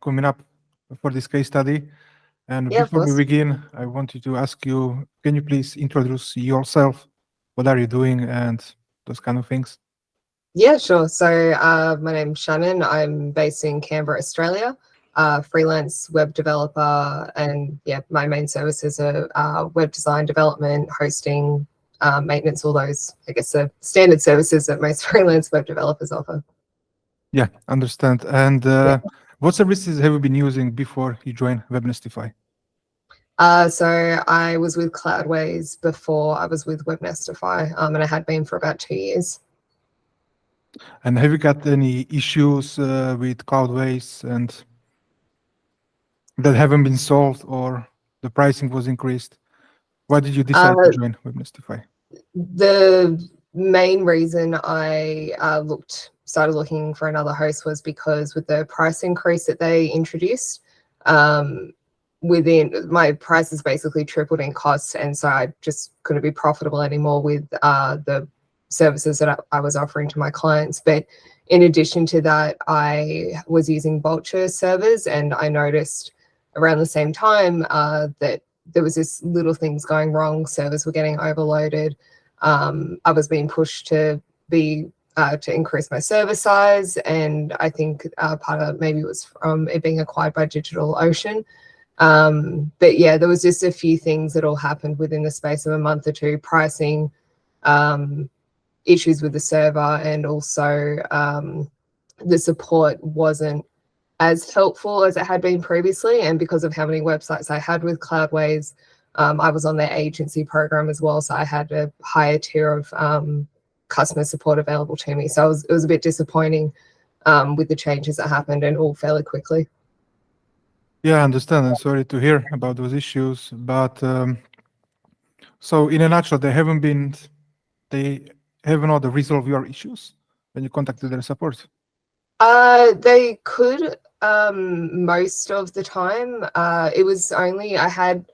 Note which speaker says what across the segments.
Speaker 1: coming up for this case study. And
Speaker 2: Yeah, of
Speaker 1: before we
Speaker 2: course.
Speaker 1: begin, I wanted to ask you, can you please introduce yourself? What are you doing and those kind of things?
Speaker 2: Yeah, sure. So my name's Shannon. I'm based in Canberra, Australia. Freelance web developer, and yeah, my main services are web design, development, hosting, maintenance, all those, I guess, the standard services that most freelance web developers offer.
Speaker 1: Yeah, understand. And
Speaker 2: Yeah.
Speaker 1: what services have you been using before you joined Webnestify?
Speaker 2: So I was with Cloudways before I was with Webnestify, and I had been for about 2 years.
Speaker 1: And have you got any issues with Cloudways and that haven't been solved, or the pricing was increased? Why did you decide to
Speaker 2: Uh,
Speaker 1: join Webnestify?
Speaker 2: The main reason I started looking for another host was because with the price increase that they introduced, within my prices basically tripled in cost, and so I just couldn't be profitable anymore with the services that I was offering to my clients. But in addition to that, I was using Vultr servers, and I noticed around the same time that there was this little things going wrong. Servers were getting overloaded. I was being pushed to increase my server size, and I think part of it maybe was from it being acquired by DigitalOcean. But yeah, there was just a few things that all happened within the space of a month or two. Pricing, issues with the server, and also the support wasn't as helpful as it had been previously. And because of how many websites I had with Cloudways, I was on their agency program as well, so I had a higher tier of customer support available to me. So it was a bit disappointing with the changes that happened, and all fairly quickly.
Speaker 1: Yeah, I understand. I'm sorry to hear about those issues, but so in a nutshell, they have not resolved your issues when you contacted their support.
Speaker 2: They could most of the time. It was only I had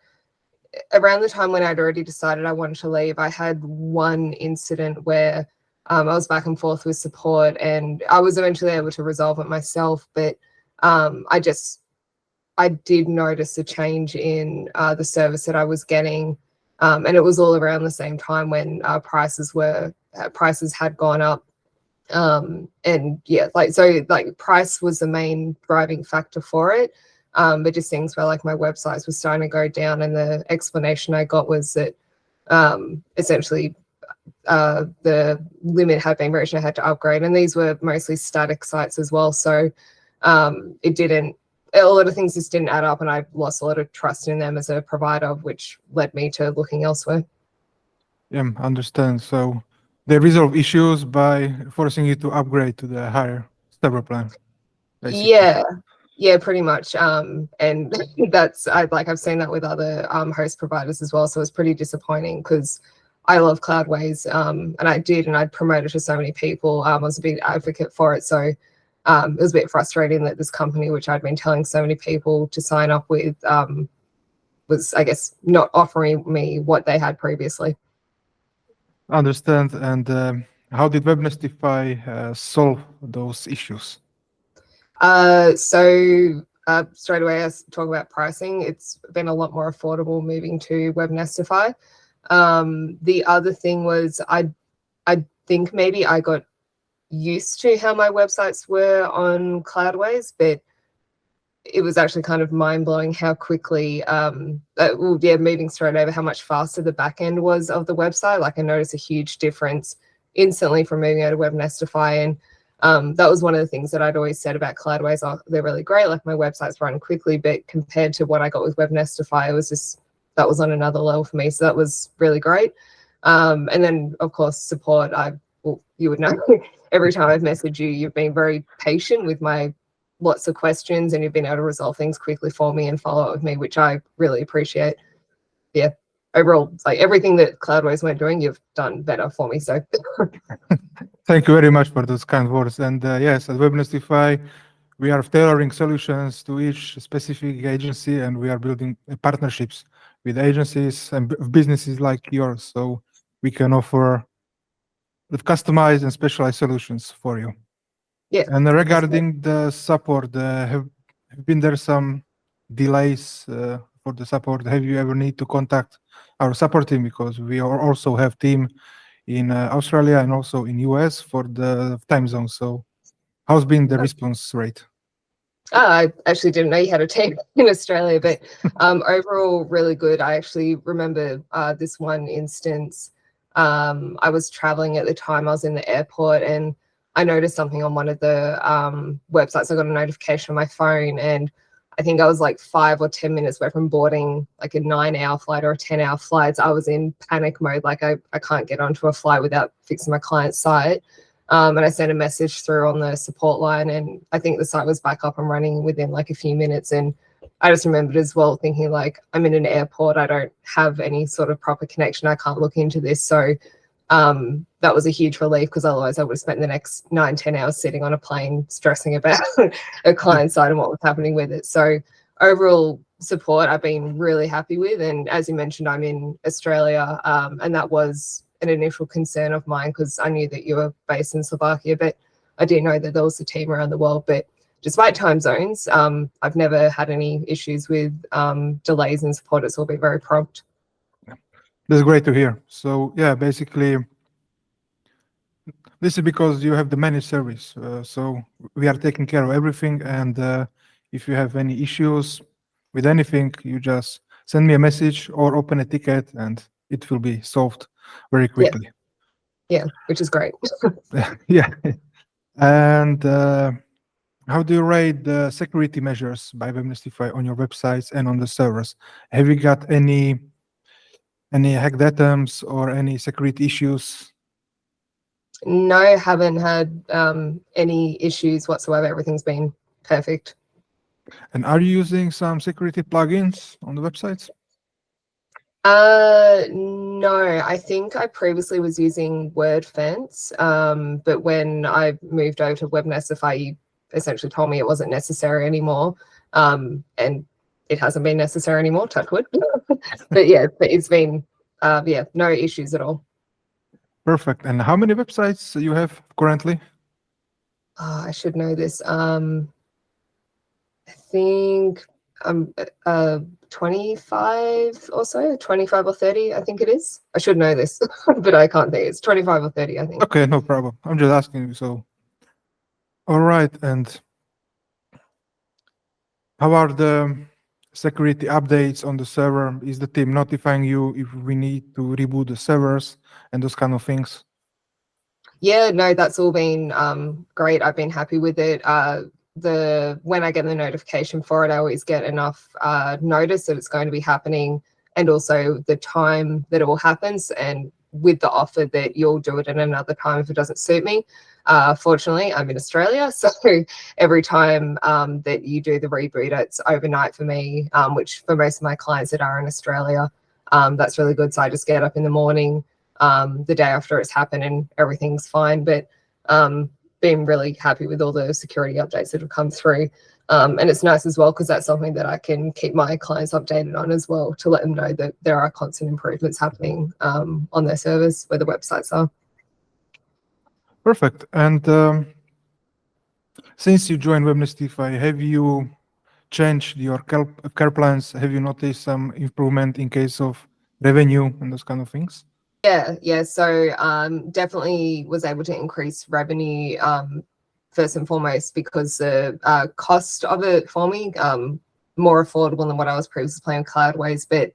Speaker 2: around the time when I'd already decided I wanted to leave, I had one incident where I was back and forth with support, and I was eventually able to resolve it myself. But I did notice a change in the service that I was getting, and it was all around the same time when prices had gone up. And yeah, like price was the main driving factor for it. But just things where like my websites were starting to go down, and the explanation I got was that essentially the limit had been reached and I had to upgrade. And these were mostly static sites as well, so it didn't. A lot of things just didn't add up, and I lost a lot of trust in them as a provider, which led me to looking elsewhere.
Speaker 1: Yeah, understand. So they resolve issues by forcing you to upgrade to the higher server plan, basically.
Speaker 2: Yeah, pretty much. And I've seen that with other host providers as well. So it's pretty disappointing because I love Cloudways, and I'd promoted to so many people. I was a big advocate for it. So it was a bit frustrating that this company, which I'd been telling so many people to sign up with, was, I guess, not offering me what they had previously.
Speaker 1: Understand. And how did Webnestify solve those issues?
Speaker 2: Straight away, I talk about pricing. It's been a lot more affordable moving to Webnestify. The other thing was I think maybe I got used to how my websites were on Cloudways, but it was actually kind of mind-blowing how quickly moving straight over, how much faster the back end was of the website. Like I noticed a huge difference instantly from moving out of Webnestify. And that was one of the things that I'd always said about Cloudways. Oh, they're really great, like my websites run quickly, but compared to what I got with Webnestify, that was on another level for me. So that was really great. And then of course support, you would know every time I've messaged you, you've been very patient with my lots of questions, and you've been able to resolve things quickly for me and follow up with me, which I really appreciate. Yeah, overall, it's like everything that Cloudways weren't doing, you've done better for me. So
Speaker 1: Thank you very much for those kind words. And yes, at Webnestify, we are tailoring solutions to each specific agency, and we are building partnerships with agencies and businesses like yours, so we can offer the customized and specialized solutions for you.
Speaker 2: yeah,
Speaker 1: And
Speaker 2: that's great.
Speaker 1: regarding the support, have been there some delays for the support? Have you ever need to contact our support team, because we also have team in Australia and also in US for the time zone? So how's been the response rate?
Speaker 2: I actually didn't know you had a team in Australia, but overall, really good. I actually remember this one instance. I was traveling at the time. I was in the airport and I noticed something on one of the websites. I got a notification on my phone, and I think I was like 5 or 10 minutes away from boarding like a 9-hour flight or a 10-hour flight. So I was in panic mode. Like I can't get onto a flight without fixing my client's site. And I sent a message through on the support line, and I think the site was back up and running within like a few minutes. And I just remembered as well thinking like, I'm in an airport, I don't have any sort of proper connection, I can't look into this. So that was a huge relief, because otherwise I would have spent the next 9-10 hours sitting on a plane stressing about a client site and what was happening with it. So overall support I've been really happy with. And as you mentioned, I'm in Australia, and that was an initial concern of mine, because I knew that you were based in Slovakia, but I didn't know that there was a team around the world. But despite time zones, I've never had any issues with delays in support. It's all been very prompt.
Speaker 1: That's great to hear. So yeah, basically, this is because you have the managed service. So we are taking care of everything. And if you have any issues with anything, you just send me a message or open a ticket and it will be solved very quickly.
Speaker 2: Yeah, which is great.
Speaker 1: Yeah. And how do you rate the security measures by Webnestify on your websites and on the servers? Have you got any hacked items or any security issues?
Speaker 2: No, haven't had any issues whatsoever. Everything's been perfect.
Speaker 1: And are you using some security plugins on the websites?
Speaker 2: No, I think I previously was using WordFence, but when I moved over to Webnestify, you essentially told me it wasn't necessary anymore, and it hasn't been necessary anymore, touch wood. But yeah, it's been, yeah, no issues at all.
Speaker 1: Perfect. And how many websites you have currently?
Speaker 2: Oh, I should know this. I think 25 or so, 25 or 30, I think it is. I should know this, but I can't think. It's 25 or 30, I think.
Speaker 1: Okay, no problem. I'm just asking you. So, all right. And how are the security updates on the server? Is the team notifying you if we need to reboot the servers and those kind of things?
Speaker 2: Yeah, no, that's all been great. I've been happy with it. When I get the notification for it, I always get enough notice that it's going to be happening, and also the time that it will happen, and with the offer that you'll do it at another time if it doesn't suit me. Fortunately, I'm in Australia, so every time that you do the reboot, it's overnight for me, which for most of my clients that are in Australia, that's really good. So I just get up in the morning, the day after it's happened, and everything's fine. But been really happy with all the security updates that have come through. And it's nice as well, because that's something that I can keep my clients updated on as well, to let them know that there are constant improvements happening on their servers where the websites are.
Speaker 1: Perfect. And since you joined Webnestify, have you changed your care plans? Have you noticed some improvement in case of revenue and those kind of things?
Speaker 2: Yeah. So definitely was able to increase revenue first and foremost, because the cost of it for me more affordable than what I was previously paying Cloudways. But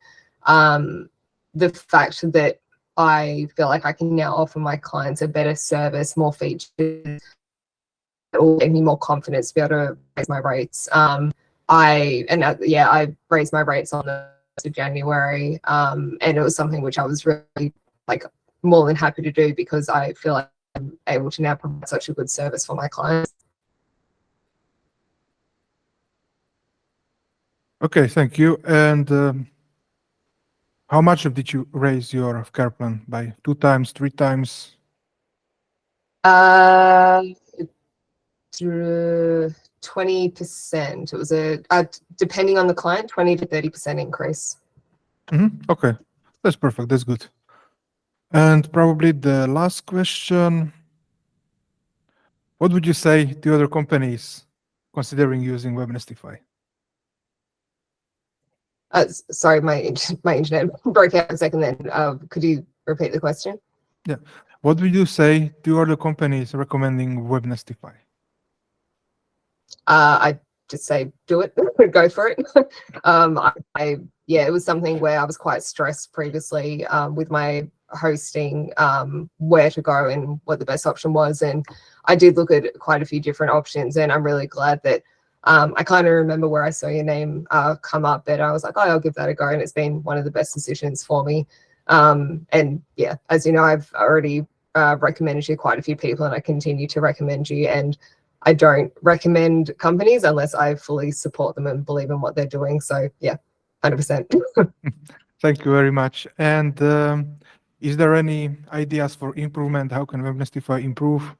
Speaker 2: the fact that I feel like I can now offer my clients a better service, more features, it will give me more confidence to be able to raise my rates. I raised my rates on the 1st of January, and it was something which I was really like more than happy to do, because I feel like I'm able to now provide such a good service for my clients.
Speaker 1: Okay, thank you. And how much did you raise your care plan? By 2 times, 3 times?
Speaker 2: 20%. It was depending on the client, 20 to 30% increase.
Speaker 1: Okay, that's perfect. That's good. And probably the last question, what would you say to other companies considering using Webnestify?
Speaker 2: Sorry, my internet broke out a second then. Could you repeat the question?
Speaker 1: Yeah. What would you say to other companies recommending Webnestify?
Speaker 2: I just say do it, go for it. Yeah, it was something where I was quite stressed previously with my hosting, where to go and what the best option was. And I did look at quite a few different options, and I'm really glad that I kind of remember where I saw your name come up, but I was like, oh, I'll give that a go. And it's been one of the best decisions for me. And yeah, as you know, I've already recommended you quite a few people, and I continue to recommend you. And I don't recommend companies unless I fully support them and believe in what they're doing. So yeah, 100%.
Speaker 1: Thank you very much. And is there any ideas for improvement? How can Webnestify improve?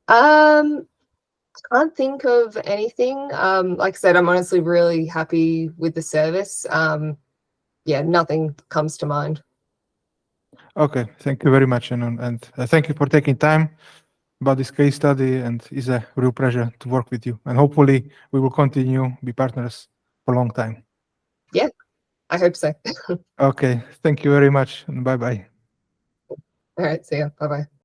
Speaker 2: Can't think of anything. Like I said, I'm honestly really happy with the service. Yeah, nothing comes to mind.
Speaker 1: Okay, thank you very much, Shannon, and thank you for taking time about this case study, and it's a real pleasure to work with you. And hopefully we will continue be partners for a long time.
Speaker 2: Yeah, I hope so.
Speaker 1: Okay, thank you very much, and bye-bye.
Speaker 2: All right, see ya. Bye-bye.